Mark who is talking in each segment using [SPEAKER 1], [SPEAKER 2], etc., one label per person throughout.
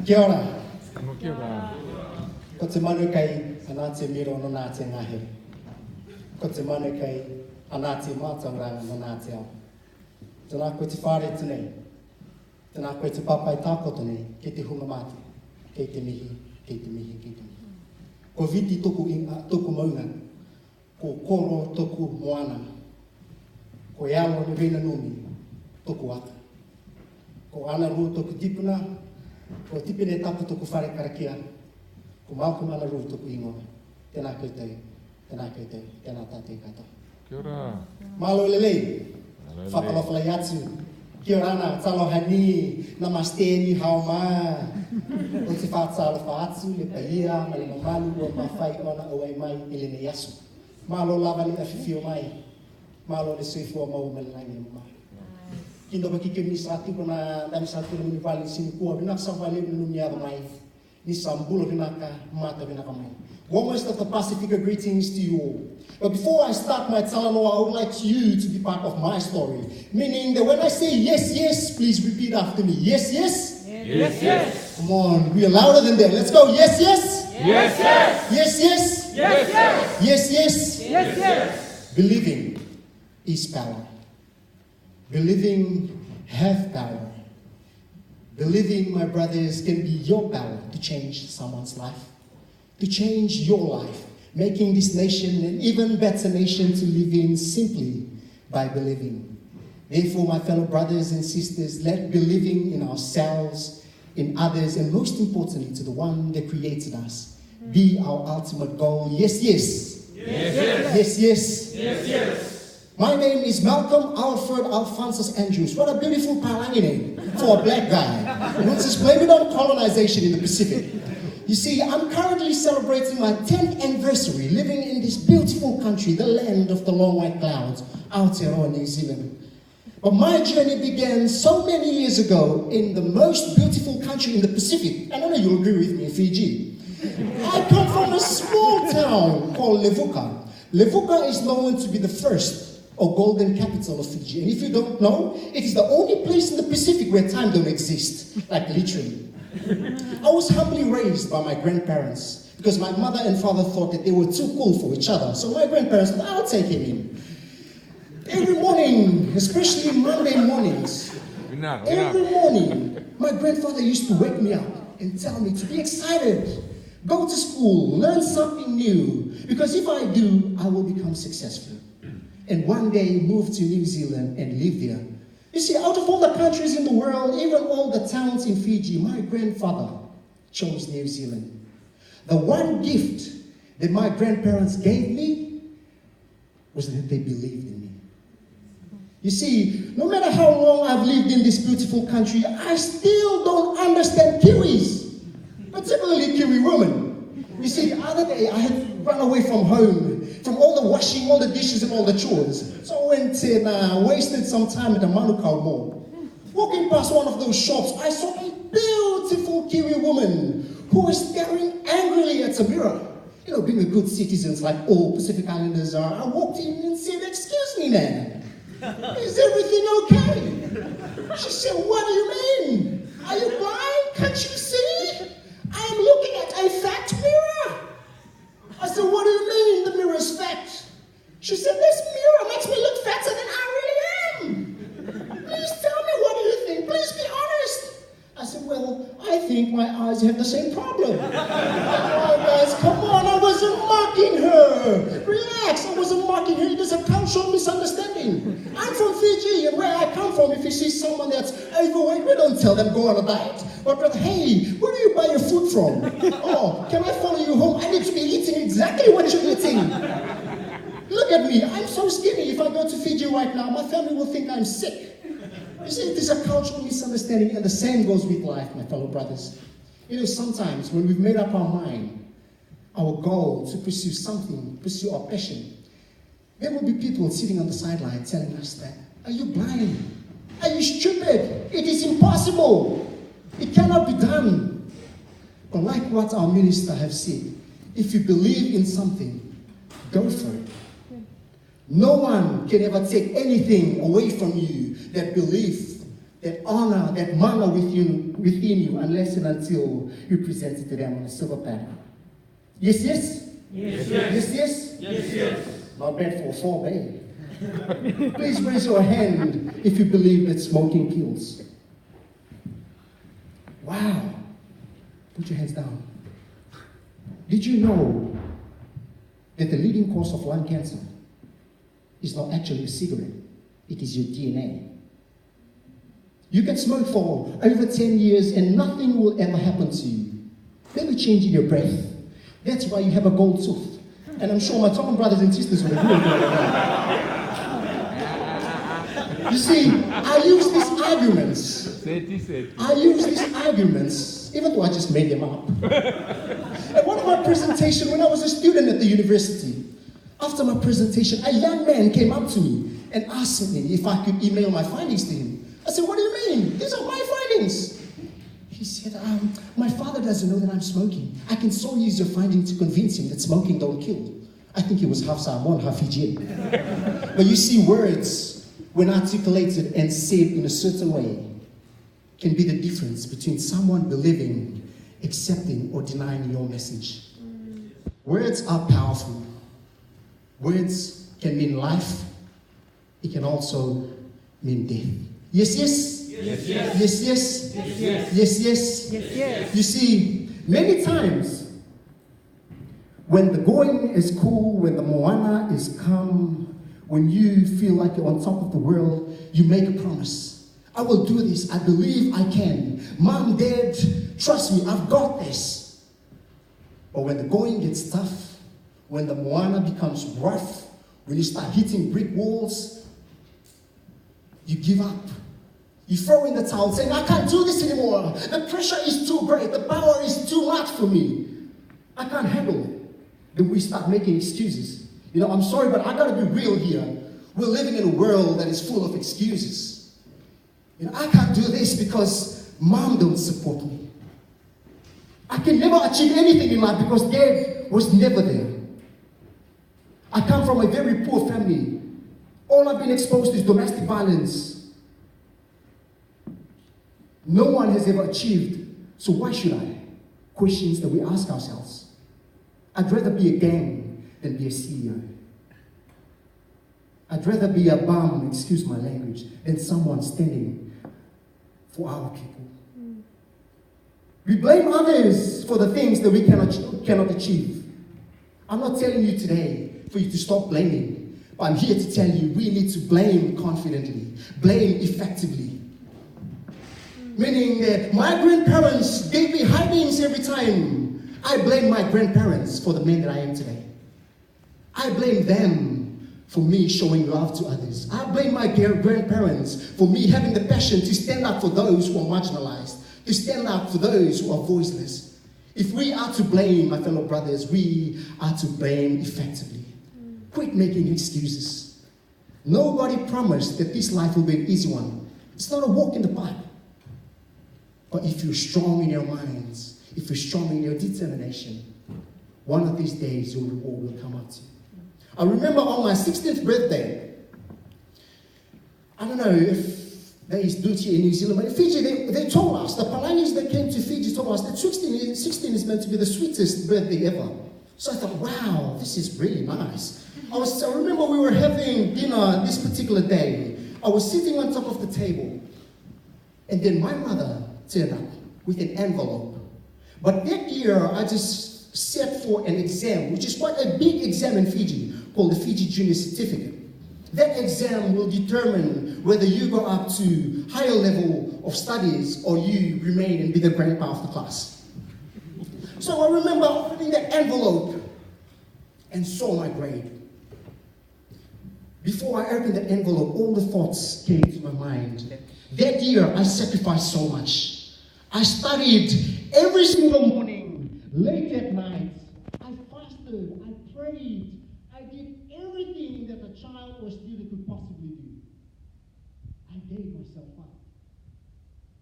[SPEAKER 1] Kia ora. Ko te manu kei ana te miro no nā te ngahi. Ko te manu kei ana te mātauranga no nā te ao. Tēnā koe te whare tēnei. Tēnā koe te papai tākoto nei, kei te hunga mate. Kei te mihi, kei te mihi, kei te mihi. Ko viti toku maunga. Ko koro toku moana. Ko ealo ni reina numi toku ata. Ko ana rua toku tipuna. Ko tipene tapu toku whare karakia. Ko Malcolm ana rua toku ingoa. Tēnā koutou, tēnā koutou, tēnā tātou katoa.
[SPEAKER 2] Kia ora.
[SPEAKER 1] Malo lelei. Whakalawhalai atu. Kia ora ana, talohani, namaste ni haoma. O te whātalofa atu, le paia, ma le mamalu, ua mawhai ona o ai mai, ele ne yasu. Malo lava ni awhiwhi o mai. Malo le suifua mau me le langi o mai. Kindo ba kike ni satu kona dami satu le muni vali sini kua, bina sa vali le numi ava mai. Ni sambulo vinaka, mata vinaka mai. Warmest of the Pasifika greetings to you all. But before I start my talanoa, I would like you to be part of my story. Meaning that when I say yes, yes, please repeat after me. Yes, yes?
[SPEAKER 3] Yes, yes.
[SPEAKER 1] Come on, we are louder than that. Let's go. Yes, yes?
[SPEAKER 3] Yes, yes.
[SPEAKER 1] Yes, yes?
[SPEAKER 3] Yes, yes.
[SPEAKER 1] Yes, yes?
[SPEAKER 3] Yes, yes.
[SPEAKER 1] Believing is power. Believing have power. Believing, my brothers, can be your power to change someone's life. To change your life. Making this nation an even better nation to live in simply by believing. Therefore, my fellow brothers and sisters, let believing in ourselves, in others, and most importantly, to the one that created us, be our ultimate goal. Yes, yes.
[SPEAKER 3] Yes, yes.
[SPEAKER 1] Yes, yes.
[SPEAKER 3] Yes, yes.
[SPEAKER 1] My name is Malcolm Alfred Alphonsus Andrews. What a beautiful Palangi name for a black guy. And let's just blame it on colonization in the Pacific. You see, I'm currently celebrating my 10th anniversary living in this beautiful country, the land of the long white clouds, Aotearoa, New Zealand. But my journey began so many years ago in the most beautiful country in the Pacific. And I know you'll agree with me, Fiji. I come from a small town called Levuka. Levuka is known to be the first or golden capital of Fiji. And if you don't know, it is the only place in the Pacific where time don't exist, like literally. I was humbly raised by my grandparents because my mother and father thought that they were too cool for each other. So my grandparents said, I'll take him in. Every morning, especially Monday mornings, every morning, my grandfather used to wake me up and tell me to be excited, go to school, learn something new, because if I do, I will become successful. And one day move to New Zealand and live there. You see, out of all the countries in the world, even all the towns in Fiji, my grandfather chose New Zealand. The one gift that my grandparents gave me was that they believed in me. You see, no matter how long I've lived in this beautiful country, I still don't understand Kiwis, particularly Kiwi women. You see, the other day I had run away from home, from all the washing, all the dishes and all the chores. So I went and wasted some time at the Manukau Mall. Walking past one of those shops, I saw a beautiful Kiwi woman who was staring angrily at a mirror. You know, being a good citizen like all Pacific Islanders are, I walked in and said, "Excuse me, ma'am, is everything okay?" She said, "What do you mean? Are you blind? Can't you see? I am looking at a fat mirror." I said, "What do you mean the mirror is fat?" She said, "This mirror makes me look fatter than I really am. Please tell me, what do you think? Please be honest." I said, "Well, I think my eyes have the same problem." Oh, guys, come on, I wasn't mocking her. Relax, I wasn't mocking her. It is a cultural misunderstanding. I'm from Fiji, and where I come from, if you see someone that's overweight, we don't tell them go on a diet. But rather, "Hey, where do you buy your food from? Oh, can I follow you home? I need to be eating exactly what you're eating. Look at me, I'm so skinny. If I go to Fiji right now, my family will think I'm sick." You see, it is a cultural misunderstanding, and the same goes with life, my fellow brothers. You know, sometimes when we've made up our mind, our goal to pursue something, pursue our passion, there will be people sitting on the sideline telling us that, "Are you blind? Are you stupid? It is impossible. It cannot be done." But like what our minister have said, if you believe in something, go for it. No one can ever take anything away from you, that belief that honor, that manna within you, unless and until you present it to them on a silver platter. Yes, yes?
[SPEAKER 3] Yes, yes.
[SPEAKER 1] Yes, yes?
[SPEAKER 3] Yes, yes.
[SPEAKER 1] Not bad for a 4, babe. Please raise your hand if you believe that smoking kills. Wow. Put your hands down. Did you know that the leading cause of lung cancer is not actually a cigarette? It is your DNA. You can smoke for over 10 years and nothing will ever happen to you. Maybe changing your breath. That's why you have a gold tooth. And I'm sure my Tongan brothers and sisters will agree with me on that. You see, I use these arguments, even though I just made them up. At one of my presentations, when I was a student at the university, after my presentation, a young man came up to me and asked me if I could email my findings to him. I said, what do you mean? These are my findings. He said, my father doesn't know that I'm smoking. I can so use your findings to convince him that smoking don't kill. I think he was half Samoan, half Fijian. But you see, words, when articulated and said in a certain way, can be the difference between someone believing, accepting, or denying your message. Words are powerful. Words can mean life. It can also mean death. Yes, yes?
[SPEAKER 3] Yes, yes.
[SPEAKER 1] Yes, yes?
[SPEAKER 3] Yes, yes.
[SPEAKER 1] Yes, yes?
[SPEAKER 2] Yes, yes.
[SPEAKER 1] You see, many times, when the going is cool, when the moana is calm, when you feel like you're on top of the world, you make a promise. I will do this. I believe I can. Mom, Dad, trust me, I've got this. But when the going gets tough, when the moana becomes rough, when you start hitting brick walls, you give up. You throw in the towel saying, I can't do this anymore. The pressure is too great. The power is too much for me. I can't handle it. Then we start making excuses. You know, I'm sorry, but I gotta be real here. We're living in a world that is full of excuses. You know, I can't do this because mom don't support me. I can never achieve anything in life because dad was never there. I come from a very poor family. All I've been exposed to is domestic violence. No one has ever achieved, so why should I? Questions that we ask ourselves. I'd rather be a gang than be a CEO. I'd rather be a bum, excuse my language, than someone standing for our people. We blame others for the things that we cannot achieve. I'm not telling you today for you to stop blaming, but I'm here to tell you we need to blame confidently, blame effectively. Meaning that my grandparents gave me high names every time. I blame my grandparents for the man that I am today. I blame them for me showing love to others. I blame my grandparents for me having the passion to stand up for those who are marginalized, to stand up for those who are voiceless. If we are to blame, my fellow brothers, we are to blame effectively. Quit making excuses. Nobody promised that this life will be an easy one. It's not a walk in the park. But if you're strong in your minds, if you're strong in your determination, one of these days your reward will come up to you. I remember on my 16th birthday, I don't know if there is duty in New Zealand, but in Fiji, they told us, the Palangis that came to Fiji told us that 16 is meant to be the sweetest birthday ever. So I thought, wow, this is really nice. I remember we were having dinner this particular day. I was sitting on top of the table, and then my mother turned up with an envelope. But that year, I just sat for an exam, which is quite a big exam in Fiji, called the Fiji Junior Certificate. That exam will determine whether you go up to higher level of studies or you remain and be the grandpa of the class. So I remember opening that envelope and saw my grade. Before I opened that envelope, all the thoughts came to my mind. That year, I sacrificed so much. I studied every single morning, late at night. I fasted, I prayed, I did everything that a child or student could possibly do. I gave myself up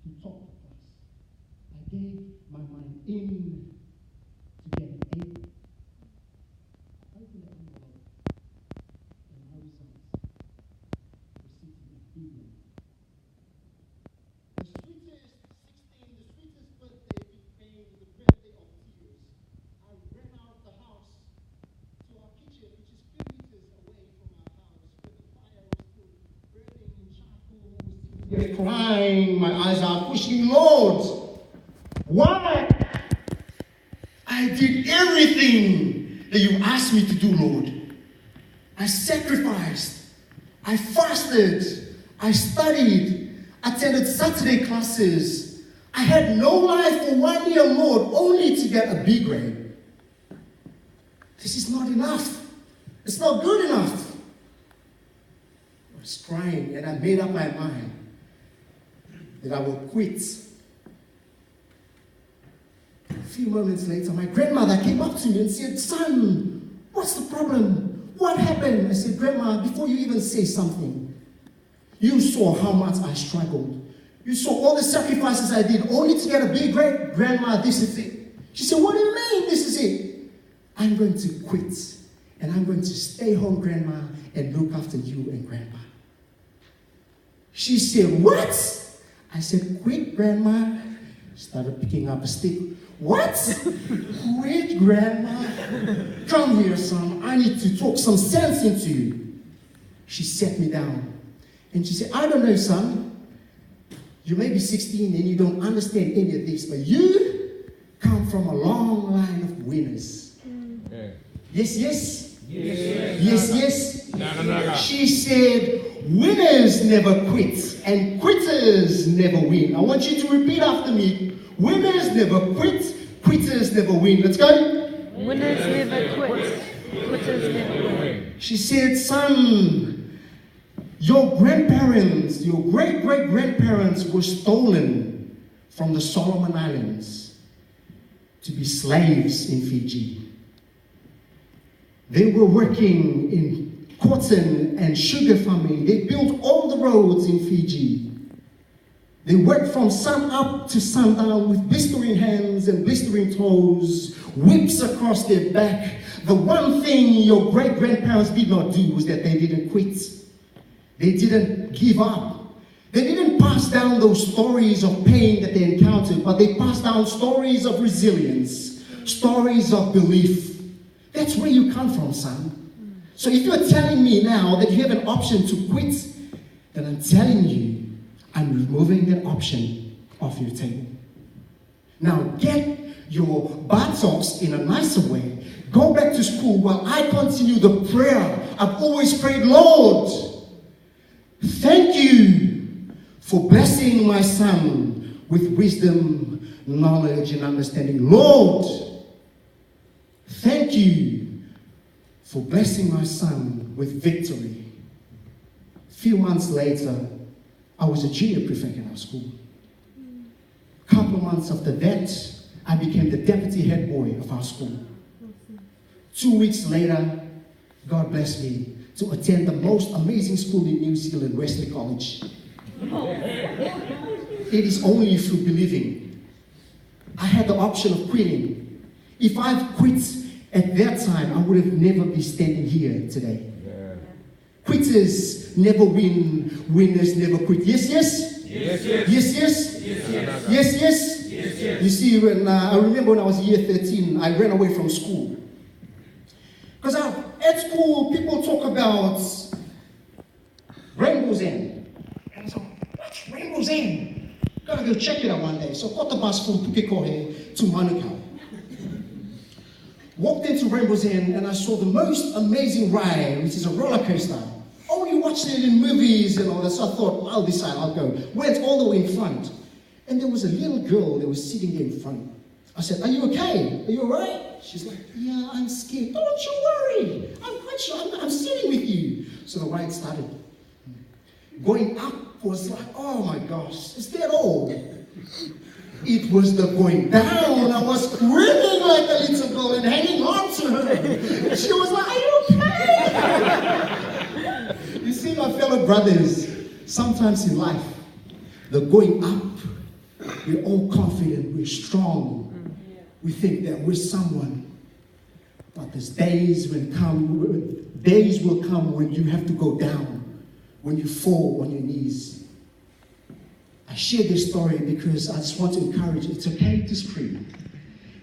[SPEAKER 1] to top the class. I gave my mind in to get an A. I opened the envelope, and my results were sitting at evening. You're crying, my eyes are pushing, Lord. Why? I did everything that you asked me to do, Lord. I sacrificed. I fasted. I studied. Attended Saturday classes. I had no life for 1 year, Lord, only to get a B grade. This is not enough. It's not good enough. I was crying and I made up my mind that I will quit. A few moments later, my grandmother came up to me and said, "Son, what's the problem? What happened?" I said, "Grandma, before you even say something, you saw how much I struggled. You saw all the sacrifices I did only to get a B grade. Grandma, this is it." She said, "What do you mean this is it?" "I'm going to quit and I'm going to stay home, Grandma, and look after you and Grandpa." She said, "What?" I said, "Quit, Grandma." Started picking up a stick. "What? Quit, Grandma? Come here, son. I need to talk some sense into you." She sat me down and she said, "I don't know, son. You may be 16 and you don't understand any of this, but you come from a long line of winners." Yes, yes. Yes, yes. She said, "Winners never quit and quitters never win." I want you to repeat after me. Winners never quit, quitters never win. Let's go.
[SPEAKER 2] Winners never quit, quitters never win.
[SPEAKER 1] She said, "Son, your grandparents, your great-great-grandparents were stolen from the Solomon Islands to be slaves in Fiji. They were working in cotton and sugar farming. They built all the roads in Fiji. They worked from sun up to sundown with blistering hands and blistering toes, whips across their back. The one thing your great-grandparents did not do was that they didn't quit. They didn't give up. They didn't pass down those stories of pain that they encountered, but they passed down stories of resilience, stories of belief. That's where you come from, son. So if you're telling me now that you have an option to quit, then I'm telling you, I'm removing that option off your table. Now get your buttocks in a nicer way. Go back to school while I continue the prayer I've always prayed. Lord, thank you for blessing my son with wisdom, knowledge, and understanding. Lord, thank you for blessing my son with victory." A few months later, I was a junior prefect in our school. A couple of months after that, I became the deputy head boy of our school. 2 weeks later, God blessed me to attend the most amazing school in New Zealand, Wesley College. It is only through believing. I had the option of quitting. If I'd quit at that time, I would have never been standing here today. Quitters never win, winners never quit. Yes, yes?
[SPEAKER 3] Yes, yes.
[SPEAKER 1] Yes, yes? Yes, yes? You see, when I remember when I was year 13, I ran away from school. Because at school, people talk about Rainbow's End. And I thought, what's Rainbow's End? Gotta go check it out one day. So I got the bus from Pukekohe to Manukau. Walked into Rainbow's End and I saw the most amazing ride, which is a roller coaster. Only watched it in movies and all that, so I thought, I'll decide, I'll go. Went all the way in front. And there was a little girl that was sitting there in front. I said, "Are you okay? Are you all right?" She's like, "Yeah, I'm scared." "Don't you worry. I'm quite sure. I'm sitting with you." So the ride started. Going up was like, oh my gosh, is that all? It was the going down. I was screaming like a little girl and hanging on to her. She was like, "Are you okay?" You see, my fellow brothers, sometimes in life, the going up, we're all confident, we're strong. We think that we're someone. But there's days will come when you have to go down, when you fall on your knees. I share this story because I just want to encourage you. It's okay to scream.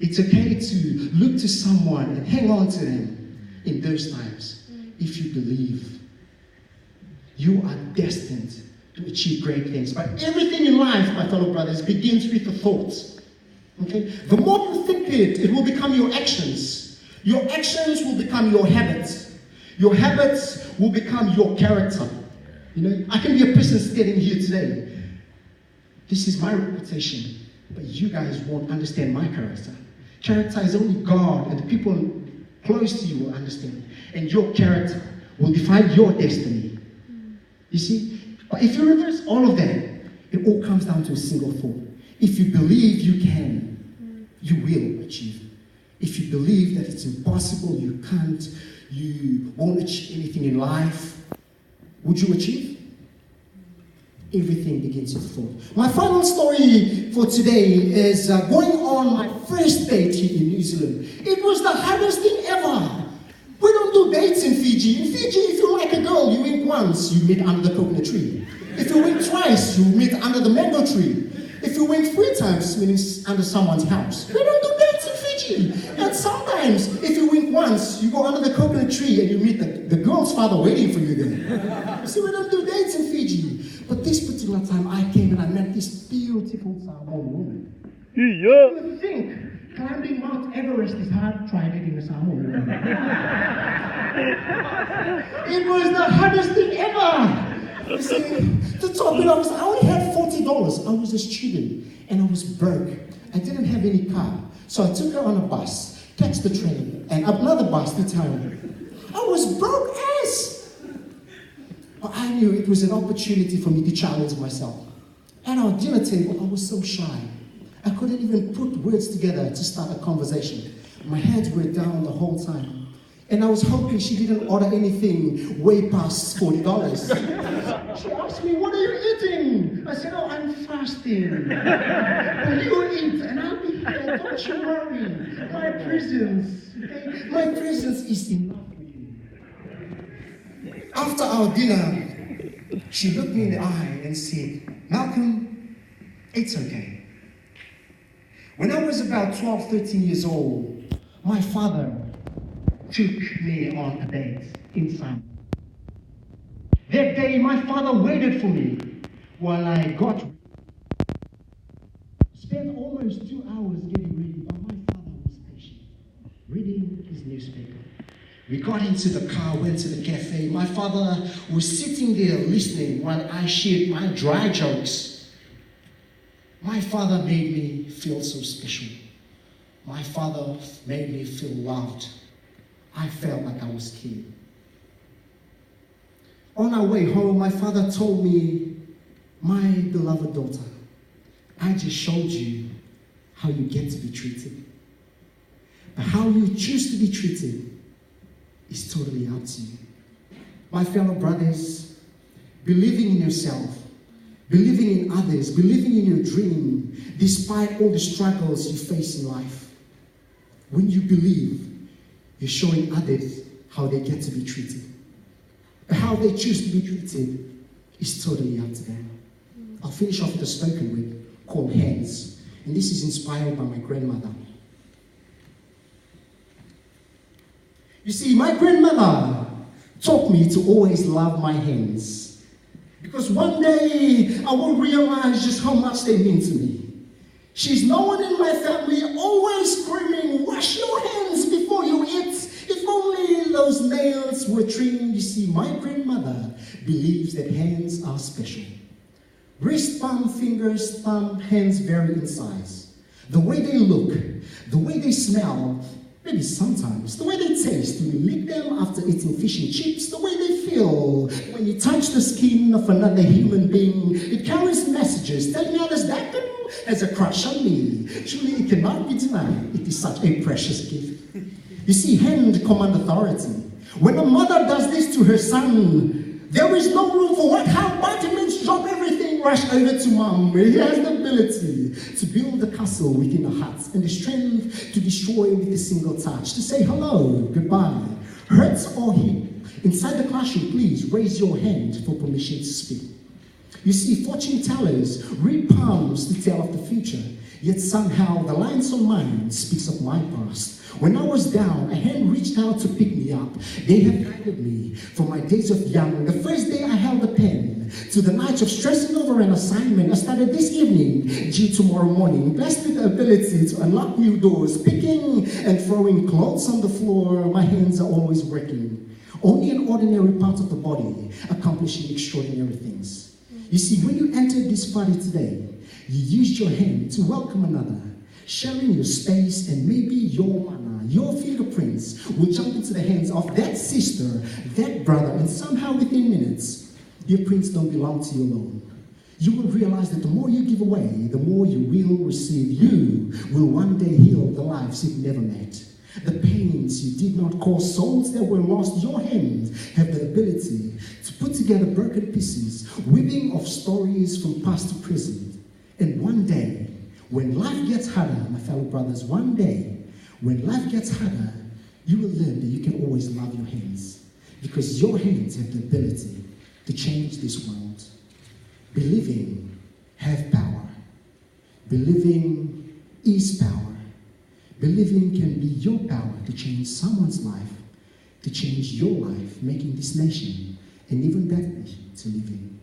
[SPEAKER 1] It's okay to look to someone and hang on to them in those times. If you believe, you are destined to achieve great things. But everything in life, my fellow brothers, begins with the thoughts. Okay? The more you think it will become your actions. Your actions will become your habits. Your habits will become your character. You know, I can be a person standing here today. This is my reputation, but you guys won't understand my character. Character is only God and the people close to you will understand. And your character will define your destiny. You see? But if you reverse all of that, it all comes down to a single thought. If you believe you can, you will achieve. If you believe that it's impossible, you can't, you won't achieve anything in life, would you achieve? Everything begins with thought. My final story for today is going on my first date here in New Zealand. It was the hardest thing ever. We don't do dates in Fiji. In Fiji, if you like a girl, you wink once, you meet under the coconut tree. If you wink twice, you meet under the mango tree. If you wink 3 times, meaning under someone's house. We don't do dates in Fiji. And sometimes, if you wink once, you go under the coconut tree and you meet the girl's father waiting for you there. You see, we don't do dates in Fiji. But this particular time, I came and I met this beautiful Samoan woman.
[SPEAKER 3] Yeah.
[SPEAKER 1] You think climbing Mount Everest is hard? Try dating a Samoan woman. It was the hardest thing ever. You see, to top it off, I only had $40. I was a student and I was broke. I didn't have any car. So I took her on a bus, catch the train, and another bus to town. I was broke as. But I knew it was an opportunity for me to challenge myself. At our dinner table, I was so shy. I couldn't even put words together to start a conversation. My hands were down the whole time. And I was hoping she didn't order anything way past $40. She asked me, "What are you eating?" I said, "Oh, I'm fasting." "Well, you eat and I'll be here. Don't you worry. My presence, okay? My presence is enough for you." After our dinner, she looked me in the eye and said, "Malcolm, it's okay." When I was about 12, 13 years old, my father took me on a date in Sam. That day, my father waited for me while I spent almost 2 hours getting ready, but my father was patient, reading his newspaper. We got into the car, went to the cafe. My father was sitting there listening while I shared my dry jokes. My father made me feel so special. My father made me feel loved. I felt like I was king. On our way home, my father told me, "My beloved daughter, I just showed you how you get to be treated. But how you choose to be treated is totally up to you." My fellow brothers, believing in yourself, believing in others, believing in your dream, despite all the struggles you face in life. When you believe, you're showing others how they get to be treated. But how they choose to be treated is totally up to them. I'll finish off with a spoken word called Hands. And this is inspired by my grandmother. You see, my grandmother taught me to always love my hands. Because one day I will realize just how much they mean to me. She's no one in my family always screaming, "Wash your hands before you eat." If only those nails were trimmed. You see, my grandmother believes that hands are special. Wrist, palm, fingers, thumb, hands vary in size. The way they look, the way they smell, maybe sometimes, the way they taste when you lick them after eating fish and chips, the way they feel when you touch the skin of another human being, it carries messages telling others that them has a crush on me. Truly, it cannot be denied. It is such a precious gift. You see, hand command authority. When a mother does this to her son, there is no room for what, how, vitamins, drop everything, rush over to mom. He has the ability to build a castle within a hut and the strength to destroy with a single touch, to say hello, goodbye, hurt or heal. Inside the classroom, please raise your hand for permission to speak. You see, fortune tellers read palms to tell of the future, yet somehow the lines on mine speaks of my past. When I was down, a hand reached out to pick me up. They have guided me from my days of young. The first day I held a pen, to the nights of stressing over an assignment. I started this evening, due tomorrow morning. Blessed with the ability to unlock new doors, picking and throwing clothes on the floor. My hands are always working. Only an ordinary part of the body accomplishing extraordinary things. You see, when you entered this party today, you used your hand to welcome another, sharing your space, and maybe your manner, your fingerprints will jump into the hands of that sister, that brother, and somehow within minutes, your prints don't belong to you alone. You will realize that the more you give away, the more you will receive. You will one day heal the lives you've never met. The pains you did not cause, souls that were lost. Your hands have the ability to put together broken pieces, weaving of stories from past to present. And one day, when life gets harder, my fellow brothers, one day, when life gets harder, you will learn that you can always love your hands, because your hands have the ability to change this world. Believing have power. Believing is power. Believing can be your power to change someone's life, to change your life, making this nation and even that nation to live in.